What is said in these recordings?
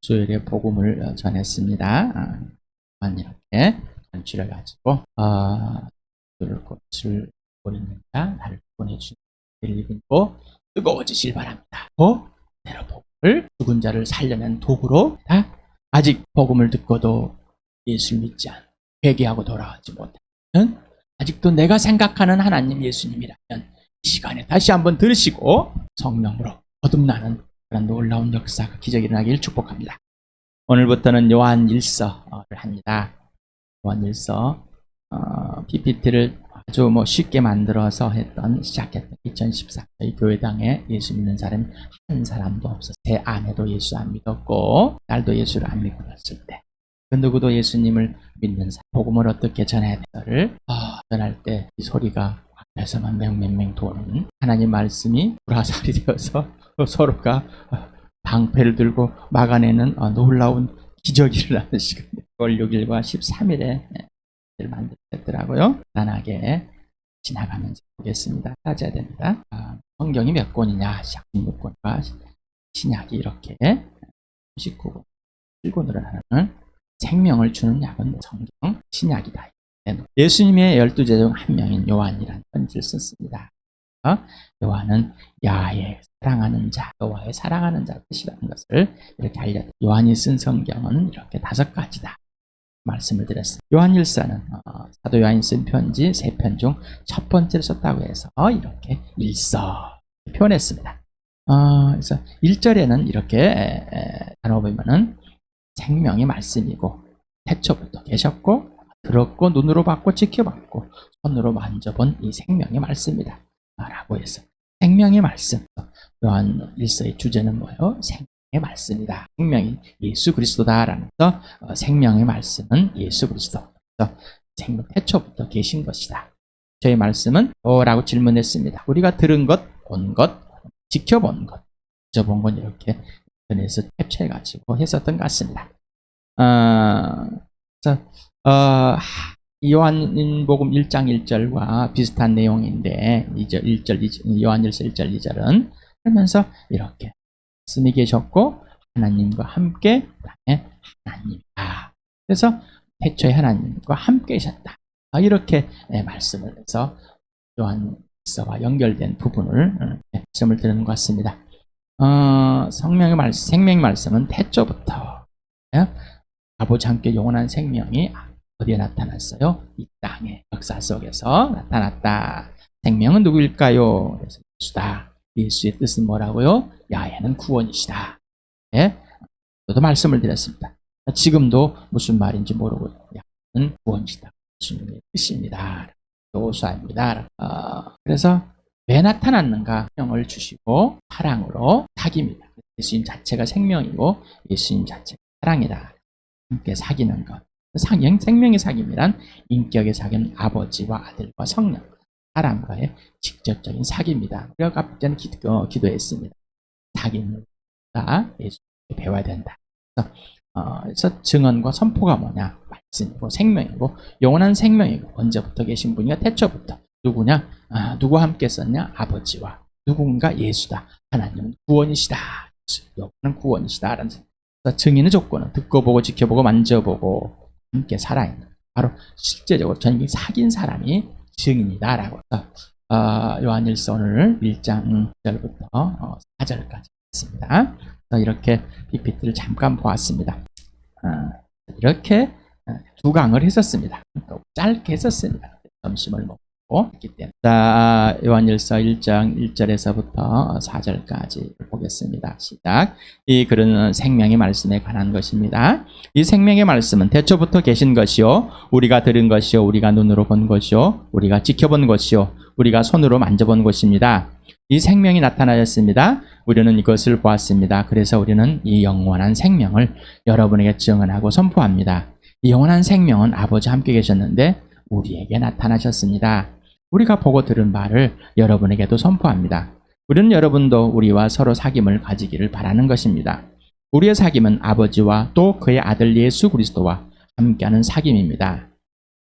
수요일에 복음을 전했습니다. 이렇게 전치를 가지고 들을 것을 보내는 자 나를 보내주신 일이고 뜨거워지실 바랍니다. 내가 복음을 죽은 자를 살려낸 도구로 아직 복음을 듣고도 예수를 믿지 않고 회개하고 돌아가지 못하는 아직도 내가 생각하는 하나님 예수님이라면 이 시간에 다시 한번 들으시고 성령으로 거듭나는 그런 놀라운 역사가 기적이 일어나기를 축복합니다. 오늘부터는 요한일서를 합니다. 요한일서 PPT를 아주 쉽게 만들어서 시작했던 2014년 교회당에 예수 믿는 사람이 한 사람도 없었어요. 제 아내도 예수 안 믿었고 딸도 예수를 안 믿고 났을 때 그 누구도 예수님을 믿는 사람 복음을 어떻게 전해야 되는지를 전할 때 이 소리가 앞에서만 맹맹맹 도는 하나님 말씀이 불화살이 되어서 서로가 방패를 들고 막아내는 놀라운 기적이 일어나는 시간이에요. 6일과 13일에 만들었더라고요. 간단하게 지나가면서 보겠습니다. 따져야 됩니다. 성경이 몇 권이냐? 16권과 신약이 이렇게 19권 7권으로 하는 생명을 주는 약은 성경, 신약이다. 예수님의 12제자 중 한 명인 요한이라는 편지를 썼습니다. 요한은 야의 사랑하는 자, 여호와의 사랑하는 자 뜻이라는 것을 이렇게 알려드립니다. 요한이 쓴 성경은 이렇게 5가지다. 말씀을 드렸습니다. 요한일서는 사도 요한이 쓴 편지 3편 중 첫 번째를 썼다고 해서 이렇게 일서 표현했습니다. 그래서 1절에는 이렇게 나눠보면은 생명이 말씀이고 태초부터 계셨고 들었고 눈으로 봤고 지켜봤고 손으로 만져본 이 생명의 말씀이다 라고 해서 생명의 말씀, 요한 1서의 주제는 뭐예요? 생명의 말씀이다. 생명이 예수 그리스도다라는 생명의 말씀은 예수 그리스도. 생명 태초부터 계신 것이다. 저의 말씀은 라고 질문했습니다. 우리가 들은 것, 본 것, 지켜본 것, 지켜본 건 이렇게 인터넷에서 캡처해가지고 했었던 것 같습니다. 요한복음 1장 1절과 비슷한 내용인데 요한일서 1절 2절은 그러면서 이렇게 말씀이 계셨고 하나님과 함께 그다음에 하나님이다. 그래서 태초에 하나님과 함께 계셨다. 이렇게 말씀을 해서 요한일서와 연결된 부분을 말씀을 드리는 것 같습니다. 생명의 말씀은 태초부터 아버지 함께 영원한 생명이 어디에 나타났어요? 이 땅의 역사 속에서 나타났다. 생명은 누구일까요? 그래서 예수다. 예수의 뜻은 뭐라고요? 야훼는 구원이시다. 저도 말씀을 드렸습니다. 지금도 무슨 말인지 모르고 야훼는 구원이시다. 주님의 뜻입니다. 요수아입니다. 그래서 왜 나타났는가? 생명을 주시고 사랑으로 사귑니다. 예수님 자체가 생명이고 예수님 자체가 사랑이다. 함께 사귀는 것. 생명의 사귑이란 인격의 사귑, 아버지와 아들과 성령, 사람과의 직접적인 사귑입니다. 우리가 앞전에 기도했습니다. 사귑을 예수님께 배워야 된다. 그래서 증언과 선포가 뭐냐? 말씀이고 생명이고 영원한 생명이고 언제부터 계신 분이냐? 태초부터. 누구냐? 누구와 함께 썼냐? 아버지와. 누군가 예수다. 하나님은 구원이시다. 영원한 구원이시다. 라는 증인의 조건은 듣고 보고 지켜보고 만져보고 함께 살아있는 바로 실제적으로 전기 사귄 사람이 증인이다라고 요한일서 오늘 1장 1절부터 4절까지 했습니다. 이렇게 PPT를 잠깐 보았습니다. 이렇게 2강을 했었습니다. 짧게 했었습니다. 점심을 먹고 했기 때문에. 요한일서 1장 1절에서부터 4절까지 보겠습니다. 시작. 이 글은 생명의 말씀에 관한 것입니다. 이 생명의 말씀은 태초부터 계신 것이요 우리가 들은 것이요 우리가 눈으로 본 것이요 우리가 지켜본 것이요 우리가 손으로 만져본 것입니다. 이 생명이 나타나셨습니다. 우리는 이것을 보았습니다. 그래서 우리는 이 영원한 생명을 여러분에게 증언하고 선포합니다. 이 영원한 생명은 아버지와 함께 계셨는데 우리에게 나타나셨습니다. 우리가 보고 들은 바를 여러분에게도 선포합니다. 우리는 여러분도 우리와 서로 사귐을 가지기를 바라는 것입니다. 우리의 사귐은 아버지와 또 그의 아들 예수 그리스도와 함께하는 사귐입니다.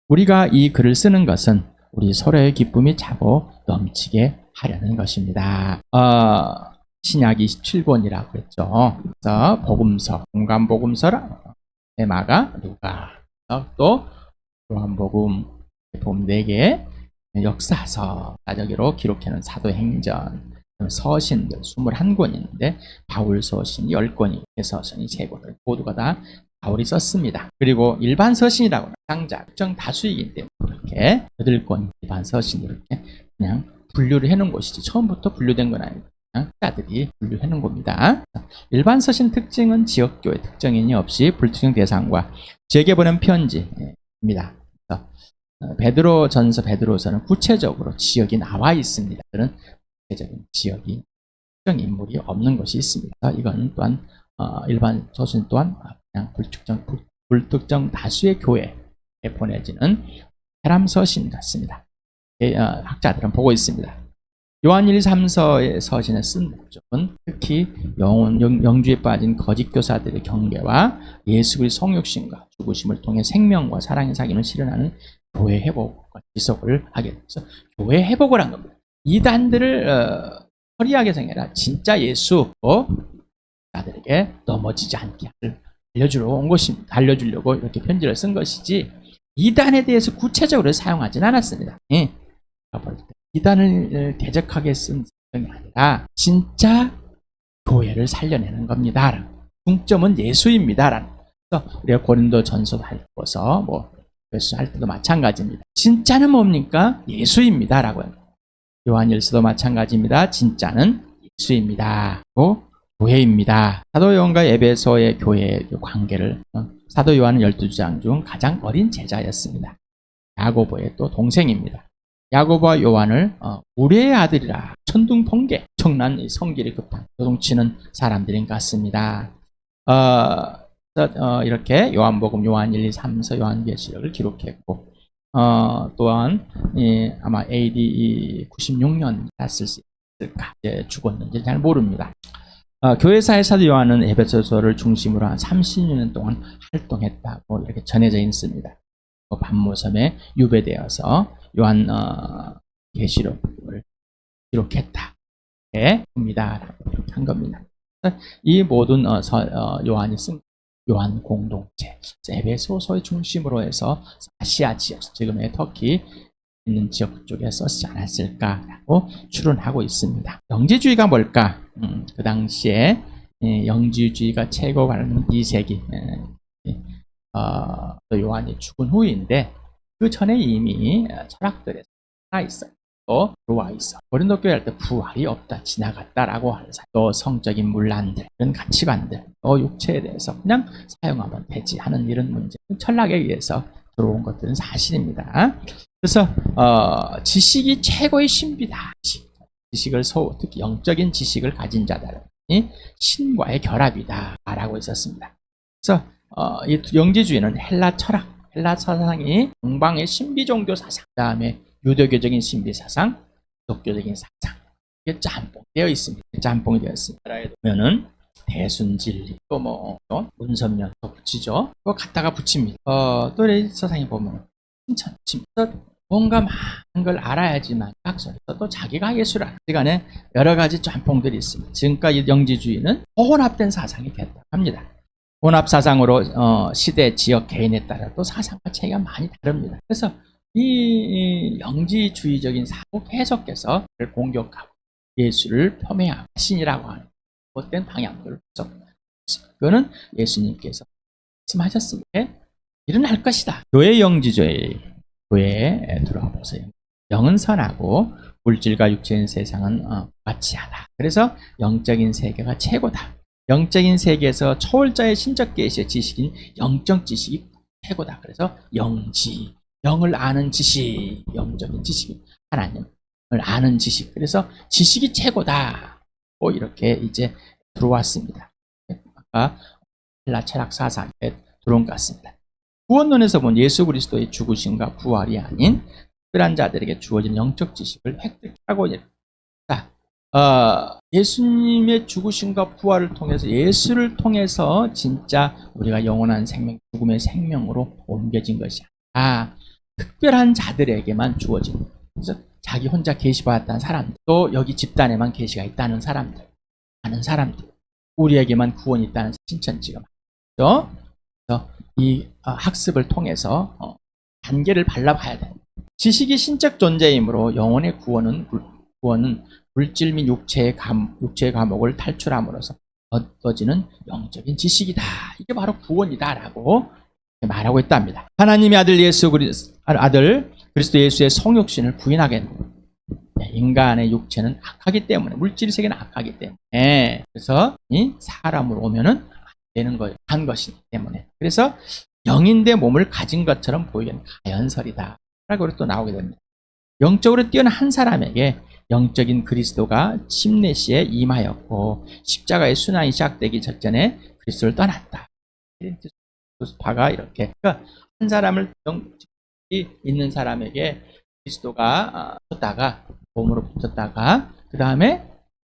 우리가 이 글을 쓰는 것은 우리 서로의 기쁨이 차고 넘치게 하려는 것입니다. 신약 27권이라고 했죠. 그래서 복음서, 공간복음서라 테마가 누가, 또 요한복음 복음 4개, 역사서, 사적으로 기록해놓은 사도행전, 서신들 21권이 있는데 바울 서신이 10권이, 서신이 3권을 모두가 다 바울이 썼습니다. 그리고 일반 서신이라고 하는 상자, 특정 다수이기 때문에 이렇게 8권 일반 서신 이렇게 그냥 분류를 해놓은 것이지 처음부터 분류된 건 아니고 자들이 분류해 놓은 겁니다. 일반 서신 특징은 지역교회 특정인이 없이 불특정 대상과 지역에 보낸 편지입니다. 베드로전서, 베드로서는 구체적으로 지역이 나와 있습니다. 그런 구체적인 지역이 특정 인물이 없는 것이 있습니다. 이건 또한 일반 서신 또한 그냥 불특정 다수의 교회에 보내지는 해람 서신 같습니다. 학자들은 보고 있습니다. 요한 1, 3서의 서신을 쓴 목적은 특히 영주에 빠진 거짓 교사들의 경계와 예수 그리스도의 성육신과 죽으심을 통해 생명과 사랑의 사귐을 실현하는 교회 회복과 지속을 하게 돼서 교회 회복을 한 겁니다. 이단들을 허리하게 생겨라 진짜 예수 자들에게 넘어지지 않게 알려주려고 이렇게 편지를 쓴 것이지 이단에 대해서 구체적으로 사용하지는 않았습니다. 이단을 대적하게 쓴 성경이 아니라 진짜 교회를 살려내는 겁니다. 중점은 예수입니다. 그래서 우리가 고린도 전서도 읽어서 할 때도 마찬가지입니다. 진짜는 뭡니까? 예수입니다라고요. 요한일서도 마찬가지입니다. 진짜는 예수입니다. 교회입니다. 사도 요한과 에베소의 교회의 관계를 사도 요한은 12주장 중 가장 어린 제자였습니다. 야고보의 또 동생입니다. 야고보와 요한을 우리의 아들이라 천둥번개, 엄청난 성질이 급한 요동치는 사람들인 것 같습니다. 이렇게 요한복음, 요한 1, 2, 3서 요한계시록을 기록했고 또한 아마 AD 96년 됐을 수 있을까, 죽었는지 잘 모릅니다. 교회사의 사도 요한은 에베소서를 중심으로 한 30년 동안 활동했다고 이렇게 전해져 있습니다. 반모섬에 유배되어서 요한 계시록을 기록했다. 봅니다. 이렇게 한 겁니다. 이 모든 요한이 쓴 요한 공동체, 에베소서의 중심으로 해서 아시아 지역, 지금의 터키 있는 지역 쪽에 썼지 않았을까라고 추론하고 있습니다. 영지주의가 뭘까? 그 당시에 영지주의가 최고 가는 2세기 또 요한이 죽은 후인데 그 전에 이미 철학들에 살아 있어요. 또 들어와 있어. 고린도 교회 할 때 부활이 없다, 지나갔다라고 하는 또 성적인 문란들, 이런 가치관들, 또 육체에 대해서 그냥 사용하면 되지 하는 이런 문제, 철학에 의해서 들어온 것들은 사실입니다. 그래서 지식이 최고의 신비다. 지식을 특히 영적인 지식을 가진 자들이 신과의 결합이다라고 있었습니다. 그래서 이 영지주의는 헬라 철학, 헬라 사상이 동방의 신비 종교 사상, 그다음에 유대교적인 신비 사상, 기독교적인 사상, 이게 짬뽕되어 있습니다. 짬뽕이 되어 있습니다. 보면은 대순진리, 또 문선면 또 붙이죠. 그거 갖다가 붙입니다. 또 이 사상에 보면 칭찬, 뭔가 많은 걸 알아야지만 각설에서 또 자기가 예수를 아는 시간에 여러 가지 짬뽕들이 있습니다. 지금까지 영지주의는 혼합된 사상이 됐다고 합니다. 혼합 사상으로 시대, 지역, 개인에 따라 또 사상과 체계가 많이 다릅니다. 그래서 이 영지주의적인 사고 계속해서 공격하고 예수를 폄훼하고 신이라고 하는 못된 방향들을 그거는 예수님께서 말씀하셨습니다. 일어날 것이다. 교회 영지주의, 교회에 들어와 보세요. 영은 선하고 물질과 육체인 세상은 무가치하다. 그래서 영적인 세계가 최고다. 영적인 세계에서 초월자의 신적 계시의 지식인 영적 지식이 최고다. 그래서 영지, 영을 아는 지식, 영적인 지식, 하나님을 아는 지식. 그래서 지식이 최고다. 이렇게 이제 들어왔습니다. 아까 헬라 철학 사상에 들어온 것 같습니다. 구원론에서 본 예수 그리스도의 죽으심과 부활이 아닌 특별한 자들에게 주어진 영적 지식을 획득하고 예수님의 죽으심과 부활을 통해서 예수를 통해서 진짜 우리가 영원한 생명, 죽음의 생명으로 옮겨진 것이 아니라 특별한 자들에게만 주어진, 그래서 자기 혼자 계시받았다는 사람들, 또 여기 집단에만 계시가 있다는 사람들, 많은 사람들, 우리에게만 구원이 있다는 신천지가 많죠. 그래서 이 학습을 통해서 단계를 밟아봐야 돼요. 지식이 신적 존재이므로 영혼의 구원은 물질 및 육체의 감옥을 탈출함으로써 얻어지는 영적인 지식이다. 이게 바로 구원이다라고 말하고 있답니다. 하나님의 아들 그리스도 예수의 성육신을 부인하겠는 인간의 육체는 악하기 때문에, 물질 세계는 악하기 때문에, 그래서 이 사람으로 오면은 안 되는 거예요. 한 것이기 때문에. 그래서 영인대 몸을 가진 것처럼 보이기는 가연설이다 라고 또 나오게 됩니다. 영적으로 뛰어난 한 사람에게 영적인 그리스도가 침례시에 임하였고 십자가의 순환이 시작되기 전에 그리스도를 떠났다. 바가 이렇게, 그러니까 한 사람을 영적이 있는 사람에게 그리스도가 붙었다가, 몸으로 붙었다가, 그 다음에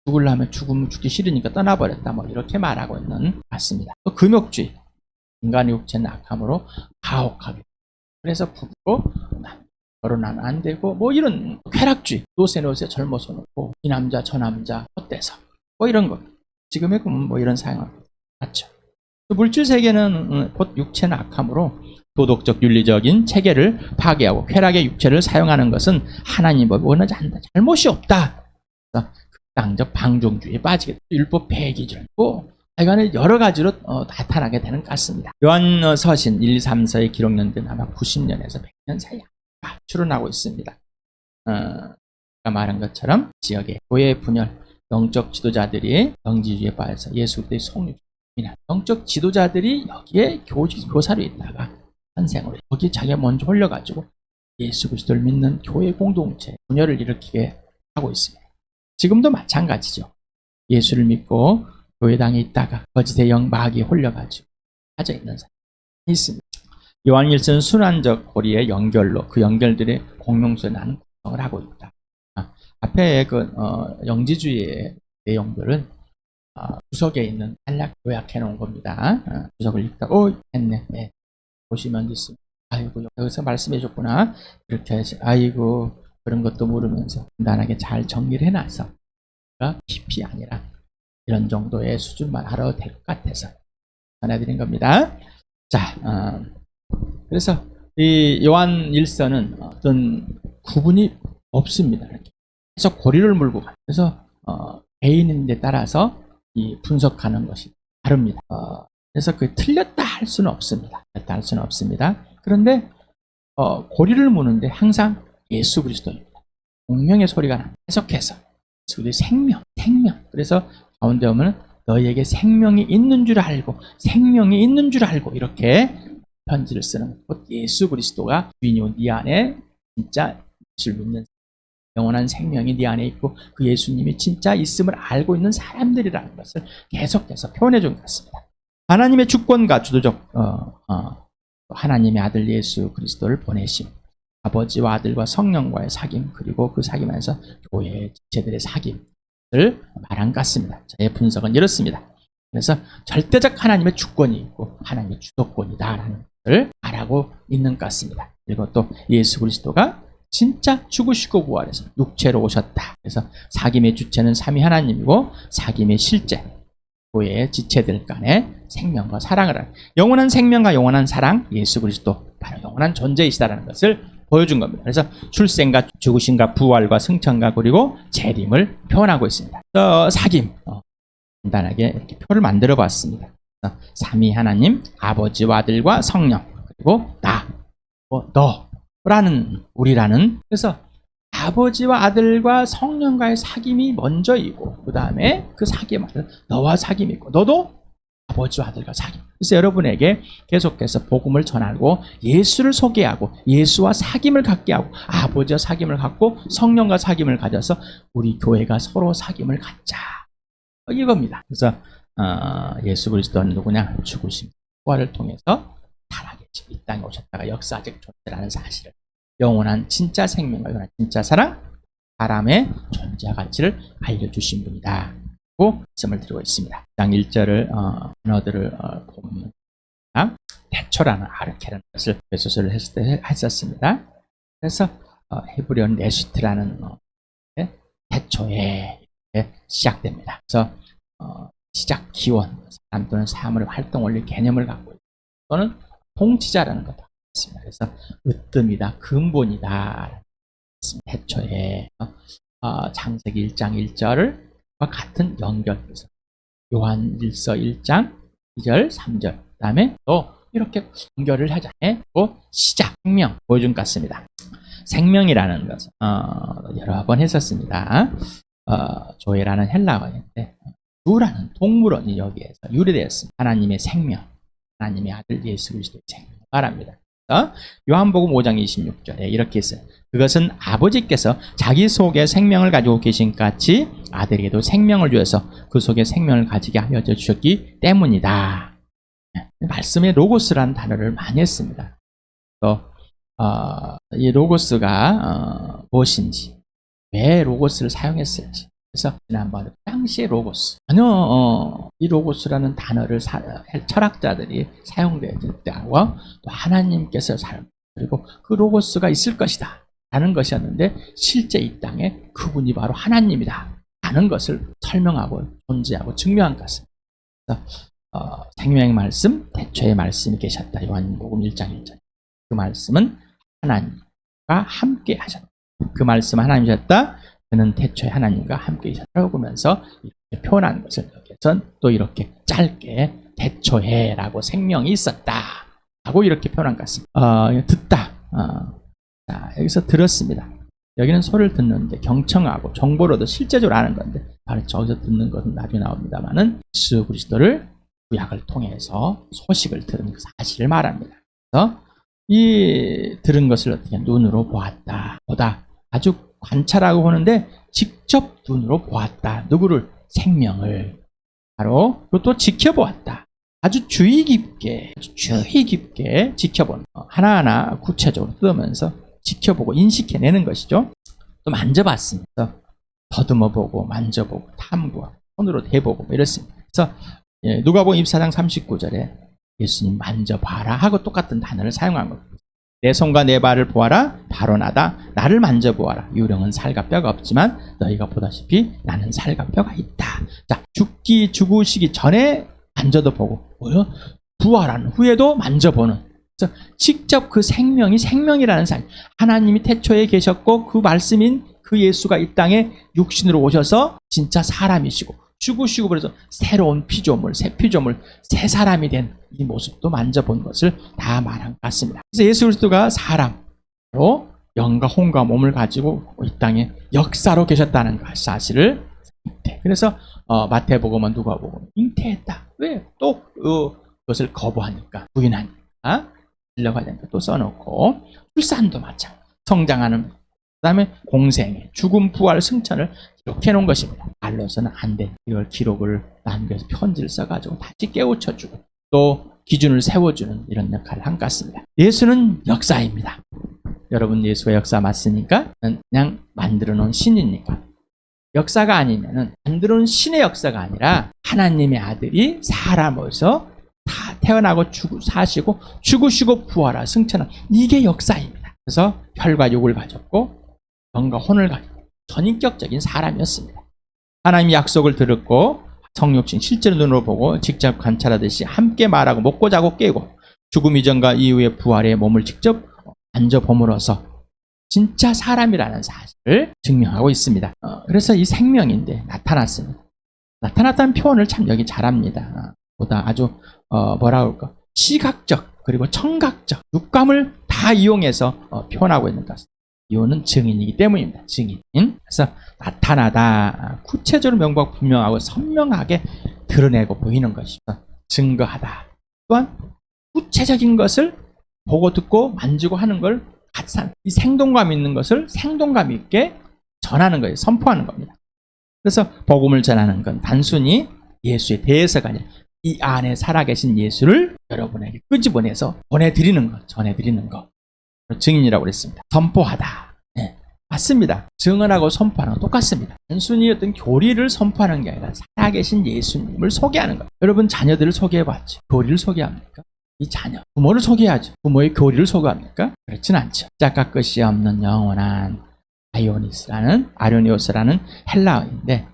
죽으려면 죽기 싫으니까 떠나버렸다. 뭐 이렇게 말하고 있는 것 같습니다. 또 금욕주의, 인간의 육체는 악함으로 가혹하게, 그래서 부부고 결혼하면 안 되고, 뭐 이런 쾌락주의, 노세 젊어서 놓고 이 남자 저 남자 헛돼서 뭐 이런 거, 지금의 뭐 이런 사용을 맞죠. 물질 세계는 곧 육체는 악함으로 도덕적 윤리적인 체계를 파괴하고 쾌락의 육체를 사용하는 것은 하나님 법이 원하지 않는다. 잘못이 없다. 극단적 방종주의에 빠지게, 율법 폐기질, 하여간에 여러 가지로 나타나게 되는 것 같습니다. 요한서신 1, 2, 3, 4의 기록년대는 아마 90년에서 100년 사이 추론하고 있습니다. 아까 말한 것처럼 지역의 교회 분열, 영적 지도자들이 영지주의에 빠져서 예수 그리스도의 성육신이나 영적 지도자들이 여기에 교사로 있다가 선생으로 여기 자기가 먼저 홀려가지고 예수 그리스도를 믿는 교회 공동체 분열을 일으키게 하고 있습니다. 지금도 마찬가지죠. 예수를 믿고 교회당에 있다가 거짓의 영 마귀에 홀려가지고 빠져 있는 사람이 있습니다. 요한일서는 순환적 고리의 연결로 그 연결들의 공용선에 나는 구성을 하고 있다. 앞에 그 영지주의의 내용들은 구석에 있는 간략 요약해 놓은 겁니다. 구석을 읽다 했네. 네. 보시면 있습니다. 아이고 여기서 말씀해 줬구나. 이렇게 해서 아이고 그런 것도 모르면서 간단하게 잘 정리를 해놔서 깊이 아니라 이런 정도의 수준만 알아도 될 것 같아서 전해드린 겁니다. 자, 그래서 이 요한 1서는 어떤 구분이 없습니다. 그래서 고리를 물고 가요. 그래서 개인인데 따라서 이 분석하는 것이 다릅니다. 그래서 그 틀렸다 할 수는 없습니다. 틀렸다 할 수는 없습니다. 그런데 고리를 무는데 항상 예수 그리스도입니다. 공명의 소리가 납니다. 계속해서 우리 생명. 그래서 가운데 오면 너희에게 생명이 있는 줄 알고 이렇게 편지를 쓰는 곧 예수 그리스도가 주인이요 네 안에 진짜 예수를 믿는 영원한 생명이 네 안에 있고 그 예수님이 진짜 있음을 알고 있는 사람들이라는 것을 계속해서 표현해 준 것 같습니다. 하나님의 주권과 주도적 하나님의 아들 예수 그리스도를 보내심, 아버지와 아들과 성령과의 사귐, 그리고 그 사귐 안에서 교회의 지체들의 사귐을 말한 것 같습니다. 저의 분석은 이렇습니다. 그래서 절대적 하나님의 주권이 있고 하나님의 주도권이다라는 것을 말하고 있는 것 같습니다. 그리고 또 예수 그리스도가 진짜 죽으시고 부활해서 육체로 오셨다. 그래서 사귐의 주체는 삼위 하나님이고 사귐의 실제 교회의 지체들 간의 생명과 사랑을 하는 영원한 생명과 영원한 사랑, 예수 그리스도 바로 영원한 존재이시다라는 것을 보여준 겁니다. 그래서 출생과 죽으심과 부활과 승천과 그리고 재림을 표현하고 있습니다. 사귐 간단하게 이렇게 표를 만들어 봤습니다. 삼위 하나님, 아버지와 아들과 성령, 그리고 너라는 우리라는, 그래서 아버지와 아들과 성령과의 사귐이 먼저이고 그 다음에 그 사귐 너와 사귐이 있고 너도 아버지와 아들과 사귐. 그래서 여러분에게 계속해서 복음을 전하고 예수를 소개하고 예수와 사귐을 갖게 하고 아버지와 사귐을 갖고 성령과 사귐을 가져서 우리 교회가 서로 사귐을 갖자, 이겁니다. 그래서 예수 그리스도는 누구냐? 죽으심 부활을 통해서 타락의 집 이 땅에 오셨다가 역사적 존재라는 사실을, 영원한 진짜 생명과 영원한 진짜 사랑, 사람의 존재와 가치를 알려주신 분이다 고 말씀을 드리고 있습니다. 장 1절을 단어들을 보면 대초라는 아르케라는 것을 소설을 했을 때 했었습니다. 그래서 헤브리어 네시트라는 대초에 시작됩니다. 그래서 시작 기원, 사람 또는 사물의 활동 원리 개념을 갖고 있다. 또는 통치자라는 것도 있습니다. 그래서 으뜸이다, 근본이다. 태초에 창세기 1장 1절과 같은 연결해서 요한일서 1장 2절 3절 그 다음에 또 이렇게 연결을 하자. 또 시작, 생명 보여준 것 같습니다. 생명이라는 것은 여러 번 했었습니다. 조에라는 헬라어인데 주라는 동물원이 여기에서 유래되었습니다. 하나님의 생명, 하나님의 아들 예수 그리스도의 생명을 말합니다. 요한복음 5장 26절에 이렇게 했어요. 그것은 아버지께서 자기 속에 생명을 가지고 계신 같이 아들에게도 생명을 주어서 그 속에 생명을 가지게 하여 주셨기 때문이다. 말씀에 로고스라는 단어를 많이 했습니다. 또 이 로고스가 무엇인지, 왜 로고스를 사용했을지. 그래서 지난번에 당시의 로고스, 전혀 이 로고스라는 단어를 철학자들이 사용될 때하고 또 하나님께서 그리고 그 로고스가 있을 것이다 라는 것이었는데 실제 이 땅에 그분이 바로 하나님이다 라는 것을 설명하고 존재하고 증명한 것 같습니다. 그래서 생명의 말씀, 태초의 말씀이 계셨다. 요한복음 1장 1절. 그 말씀은 하나님과 함께 하셨다. 그 말씀 하나님이셨다. 그는 태초에 하나님과 함께 계셨다고 보면서 이렇게 표현하는 것을 여기서는 또 이렇게 짧게 태초에라고 생명이 있었다 라고 이렇게 표현한 것 같습니다. 듣다. 자, 여기서 들었습니다. 여기는 소리를 듣는데 경청하고 정보를 얻어 실제적으로 아는 건데 바로 저기서 듣는 것은 나중에 나옵니다만은 예수 그리스도를 구약을 통해서 소식을 들은 그 사실을 말합니다. 그래서 이 들은 것을 어떻게 눈으로 보았다. 보다 아주 관찰하고 보는데 직접 눈으로 보았다. 누구를? 생명을. 바로 그것도 지켜보았다. 아주 주의 깊게 지켜보는 하나하나 구체적으로 뜯으면서 지켜보고 인식해내는 것이죠. 또 만져봤습니다. 더듬어보고 만져보고 탐구하고 손으로 대보고 이렇습니다. 그래서 누가복음 24장 39절에 예수님 만져봐라 하고 똑같은 단어를 사용한 겁니다. 내 손과 내 발을 보아라. 바로 나다. 나를 만져보아라. 유령은 살과 뼈가 없지만 너희가 보다시피 나는 살과 뼈가 있다. 자, 죽으시기 전에 만져도 보고 부활한 후에도 만져보는. 그래서 직접 그 생명이 생명이라는 사실, 하나님이 태초에 계셨고 그 말씀인 그 예수가 이 땅에 육신으로 오셔서 진짜 사람이시고 죽으시고 그래서 새로운 피조물, 새 피조물, 새 사람이 된 이 모습도 만져본 것을 다 말한 것 같습니다. 그래서 예수 그리스도가 사람으로 영과 혼과 몸을 가지고 이 땅에 역사로 계셨다는 사실을 그래서 마태복음은 누가복음 잉태했다. 왜? 또 그것을 거부하니까, 부인하니까, 들려가야 되니까 또 써놓고, 출산도 마찬가지, 성장하는, 그 다음에 공생애, 죽음, 부활, 승천을 기록해 놓은 것입니다. 말로서는 안 된 이걸 기록을 남겨서 편지를 써가지고 다시 깨우쳐주고 또 기준을 세워주는 이런 역할을 한 것 같습니다. 예수는 역사입니다. 여러분 예수의 역사 맞습니까? 그냥 만들어 놓은 신이니까. 역사가 아니면은 만들어 놓은 신의 역사가 아니라 하나님의 아들이 사람으로서 다 태어나고 사시고 죽으시고 부활하 승천한 이게 역사입니다. 그래서 혈과 육을 가졌고 영과 혼을 가지고 전인격적인 사람이었습니다. 하나님의 약속을 들었고 성육신 실제로 눈으로 보고 직접 관찰하듯이 함께 말하고 먹고 자고 깨고 죽음 이전과 이후의 부활의 몸을 직접 만져봄으로써 진짜 사람이라는 사실을 증명하고 있습니다. 그래서 이 생명인데 나타났습니다. 나타났다는 표현을 참 여기 잘합니다. 보다 아주 뭐라 그럴까, 시각적 그리고 청각적 육감을 다 이용해서 표현하고 있는 것 같습니다. 이유는 증인이기 때문입니다. 증인. 그래서 나타나다, 구체적으로 명백분명하고 선명하게 드러내고 보이는 것이다. 증거하다. 또한 구체적인 것을 보고 듣고 만지고 하는 걸 같이 이 생동감 있는 것을 생동감 있게 전하는 거예요. 선포하는 겁니다. 그래서 복음을 전하는 건 단순히 예수에 대해서가 아니라 이 안에 살아계신 예수를 여러분에게 끄집어내서 보내드리는 것, 전해드리는 것. 증인이라고 그랬습니다. 선포하다. 네, 맞습니다. 증언하고 선포하는 건 똑같습니다. 단순히 어떤 교리를 선포하는 게 아니라 살아계신 예수님을 소개하는 것. 여러분 자녀들을 소개해봤죠? 교리를 소개합니까? 이 자녀, 부모를 소개하죠. 부모의 교리를 소개합니까? 그렇진 않죠. 시작과 끝이 없는 영원한 아리오니오스라는 헬라어인데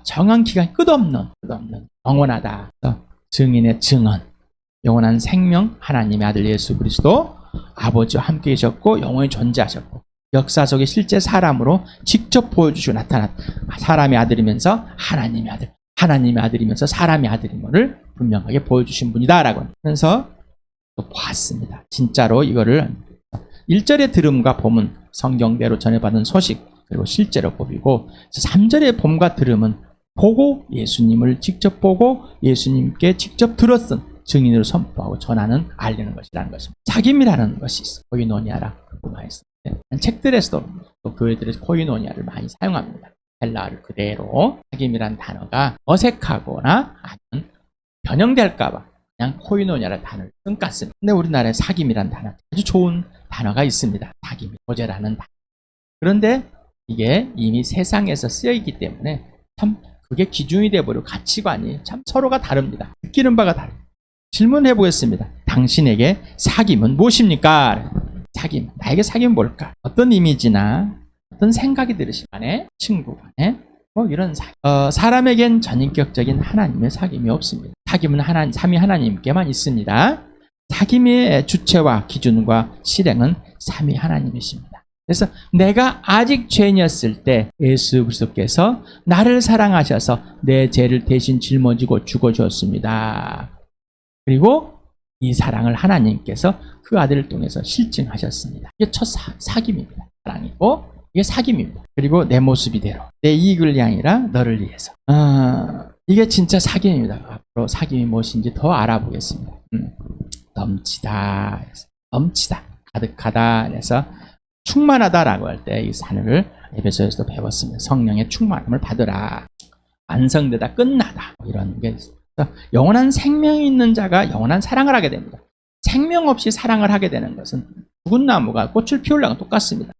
정한 기간 끝없는 영원하다. 증인의 증언, 영원한 생명, 하나님의 아들 예수 그리스도 아버지와 함께 계셨고 영원히 존재하셨고 역사 속에 실제 사람으로 직접 보여주시고 나타난 사람의 아들이면서 하나님의 아들, 하나님의 아들이면서 사람의 아들임을 분명하게 보여주신 분이다라고 하면서 또 보았습니다. 진짜로 이거를 1절의 들음과 봄은 성경대로 전해받은 소식 그리고 실제로 보이고 3절의 봄과 들음은 보고 예수님을 직접 보고 예수님께 직접 들었은 증인으로 선포하고 전하는 알리는 것이라는 것입니다. 사귐이라는 것이 있어. 코이노니아라 많이 씁니다. 책들에서도 또 교회들에서 코이노니아를 많이 사용합니다. 헬라어를 그대로 사귐이라는 단어가 어색하거나 아니면 변형될까봐 그냥 코이노니아라는 단어를 쓴 근데 우리나라에 사귐이라는 단어 아주 좋은 단어가 있습니다. 사귐, 교제라는 단어. 그런데 이게 이미 세상에서 쓰여 있기 때문에 참 그게 기준이 되어버리고 가치관이 참 서로가 다릅니다. 느끼는 바가 다릅니다. 질문해 보겠습니다. 당신에게 사귐은 무엇입니까? 사귐, 나에게 사귐은 뭘까? 어떤 이미지나 어떤 생각이 들으실 간에 친구 간에 뭐 이런 사람에겐 전인격적인 하나님의 사귐이 없습니다. 사귐은 삼위 하나님께만 있습니다. 사귐의 주체와 기준과 실행은 삼위 하나님이십니다. 그래서 내가 아직 죄인이었을 때 예수 그리스도께서 나를 사랑하셔서 내 죄를 대신 짊어지고 죽어주었습니다. 그리고 이 사랑을 하나님께서 그 아들을 통해서 실증하셨습니다. 이게 첫 사귐입니다. 사랑이고 이게 사귐입니다. 그리고 내 모습이대로 내 이익을 위한 아니라 너를 위해서. 이게 진짜 사귐입니다. 앞으로 사귐이 무엇인지 더 알아보겠습니다. 넘치다, 가득하다. 그래서 충만하다라고 할 때 이 단어를 에베소에서도 배웠습니다. 성령의 충만함을 받으라. 완성되다, 끝나다. 이런 게 있어요. 영원한 생명이 있는 자가 영원한 사랑을 하게 됩니다. 생명 없이 사랑을 하게 되는 것은 죽은 나무가 꽃을 피우려고 똑같습니다.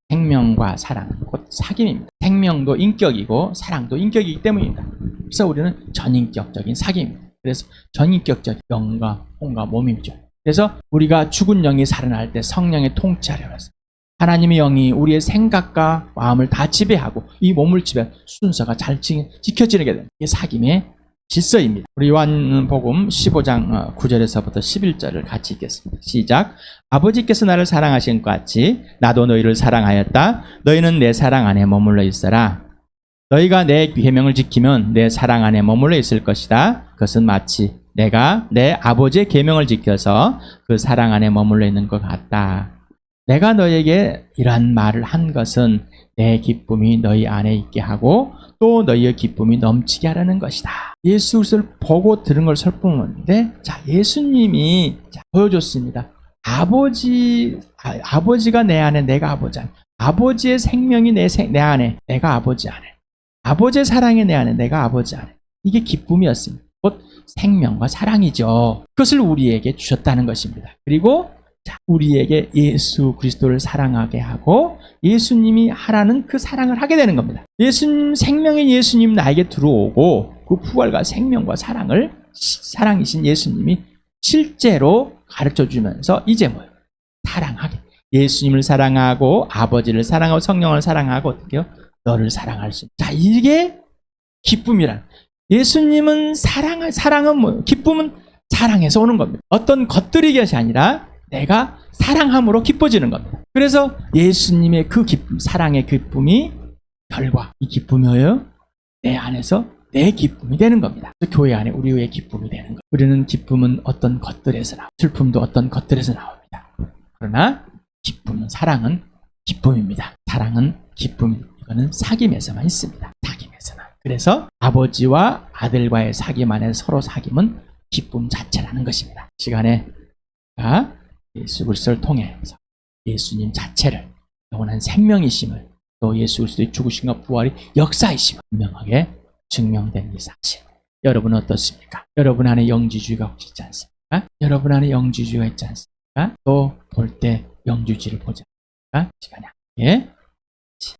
생명과 사랑은 곧 사귐입니다. 생명도 인격이고 사랑도 인격이기 때문입니다. 그래서 우리는 전인격적인 사귐입니다. 그래서 전인격적인 영과 혼과 몸이죠. 그래서 우리가 죽은 영이 살아날 때 성령의 통치하려고 했어요. 하나님의 영이 우리의 생각과 마음을 다 지배하고 이 몸을 지배하는 순서가 잘 지켜지게 되는 이게 사귐의 질서입니다. 우리 요한복음 15장 9절에서부터 11절을 같이 읽겠습니다. 시작. 아버지께서 나를 사랑하신 것 같이 나도 너희를 사랑하였다. 너희는 내 사랑 안에 머물러 있어라. 너희가 내 계명을 지키면 내 사랑 안에 머물러 있을 것이다. 그것은 마치 내가 내 아버지의 계명을 지켜서 그 사랑 안에 머물러 있는 것 같다. 내가 너희에게 이러한 말을 한 것은 내 기쁨이 너희 안에 있게 하고 또 너희의 기쁨이 넘치게 하라는 것이다. 예수 그리스도를 보고 들은 걸 설명하는데 예수님이 보여줬습니다. 아버지가 내 안에 내가 아버지 안에 아버지의 생명이 내 안에 내가 아버지 안에 아버지의 사랑이 내 안에 내가 아버지 안에 이게 기쁨이었습니다. 곧 생명과 사랑이죠. 그것을 우리에게 주셨다는 것입니다. 그리고 우리에게 예수 그리스도를 사랑하게 하고 예수님이 하라는 그 사랑을 하게 되는 겁니다. 생명인 예수님 나에게 들어오고 그 부활과 생명과 사랑이신 예수님이 실제로 가르쳐주면서 이제 뭐예요? 사랑하게. 예수님을 사랑하고 아버지를 사랑하고 성령을 사랑하고 어떻게요? 너를 사랑할 수 있다. 자, 이게 기쁨이란. 예수님은 사랑은 뭐예요? 기쁨은 사랑에서 오는 겁니다. 어떤 것들이 것이 아니라 내가 사랑함으로 기뻐지는 겁니다. 그래서 예수님의 그 기쁨, 사랑의 기쁨이 결과, 이 기쁨이요 내 안에서 내 기쁨이 되는 겁니다. 교회 안에 우리의 기쁨이 되는 거예요. 우리는 기쁨은 어떤 것들에서 나옵니다. 슬픔도 어떤 것들에서 나옵니다. 그러나 기쁨은, 사랑은 기쁨입니다. 사랑은 기쁨, 이거는 사귐에서만 있습니다. 사귐에서만. 그래서 아버지와 아들과의 사귐 안에 서로 사귐은 기쁨 자체라는 것입니다. 시간에 예수 그리스도를 통해서 예수님 자체를 영원한 생명이심을 또 예수 그리스도의 죽으심과 부활이 역사이심을 분명하게 증명된 이 사실. 여러분은 어떻습니까? 여러분 안에 영지주의가 혹시 있지 않습니까? 여러분 안에 영지주의가 있지 않습니까? 또 볼 때 영지주의를 보지 않습니까? 시간에 함께